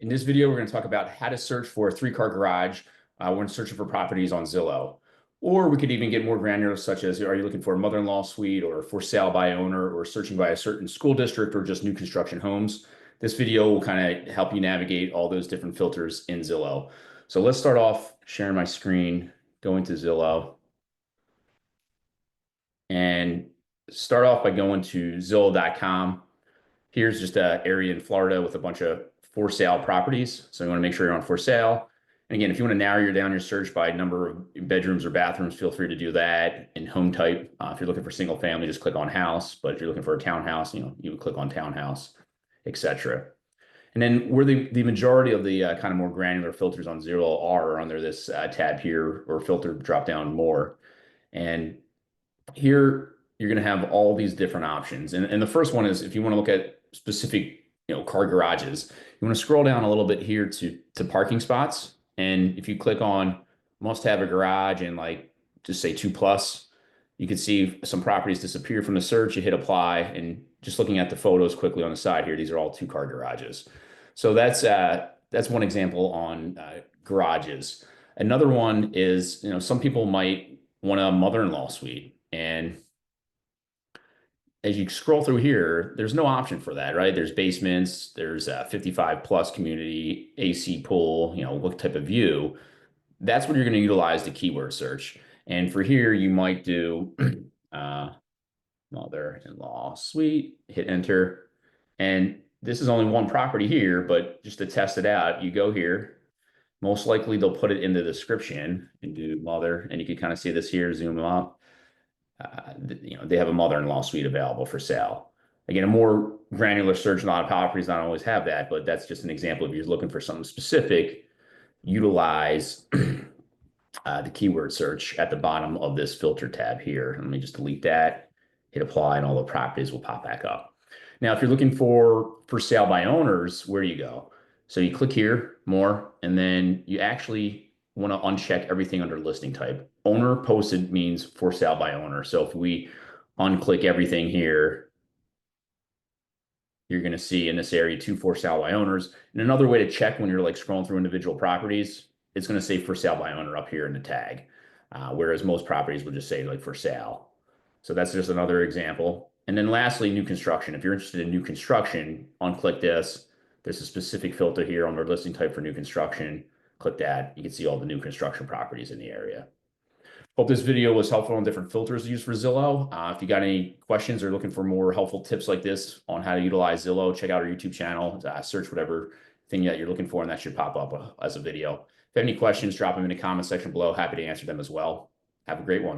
In this video, we're going to talk about how to search for a three-car garage when searching for properties on Zillow. Or we could even get more granular, such as, are you looking for a mother-in-law suite or for sale by owner or searching by a certain school district or just new construction homes? This video will kind of help you navigate all those different filters in Zillow. So let's start off sharing my screen, go into Zillow, and start off by going to Zillow.com. Here's just an area in Florida with a bunch of for sale properties. So you want to make sure you're on for sale. And again, if you want to narrow down your search by number of bedrooms or bathrooms, feel free to do that. And home type, if you're looking for single family, just click on house. But if you're looking for a townhouse, you would click on townhouse, etc. And then where the majority of the kind of more granular filters on Zillow are under this tab here, or filter drop down more. And here you're going to have all these different options. And the first one is if you want to look at specific car garages, you want to scroll down a little bit here to parking spots. And if you click on must have a garage and just say 2+, you can see some properties disappear from the search. You hit apply, and just looking at the photos quickly on the side here, these are all 2-car garages. So that's one example on garages. Another one is, some people might want a mother-in-law suite. And as you scroll through here, there's no option for that, right? There's basements, there's a 55+ community, AC pool, what type of view. That's what you're going to utilize the keyword search. And for here, you might do mother-in-law suite, hit enter. And this is only one property here, but just to test it out, you go here. Most likely they'll put it in the description and do mother, and you can kind of see this here, zoom up. They have a mother-in-law suite available for sale. Again, a more granular search, a lot of properties don't always have that, but that's just an example. If you're looking for something specific, utilize the keyword search at the bottom of this filter tab here. Let me just delete that, hit apply, and all the properties will pop back up. Now, if you're looking for sale by owners, where do you go? So you click here, more, and then you actually want to uncheck everything under listing type. Owner posted means for sale by owner. So if we unclick everything here, you're going to see in this area 2 for sale by owners. And another way to check when you're scrolling through individual properties, it's going to say for sale by owner up here in the tag. Whereas most properties will just say for sale. So that's just another example. And then lastly, new construction. If you're interested in new construction, unclick this. There's a specific filter here under listing type for new construction. Click that. You can see all the new construction properties in the area. Hope this video was helpful on different filters to use for Zillow. If you got any questions or looking for more helpful tips like this on how to utilize Zillow, check out our YouTube channel, search whatever thing that you're looking for, and that should pop up as a video. If you have any questions, drop them in the comment section below. Happy to answer them as well. Have a great one.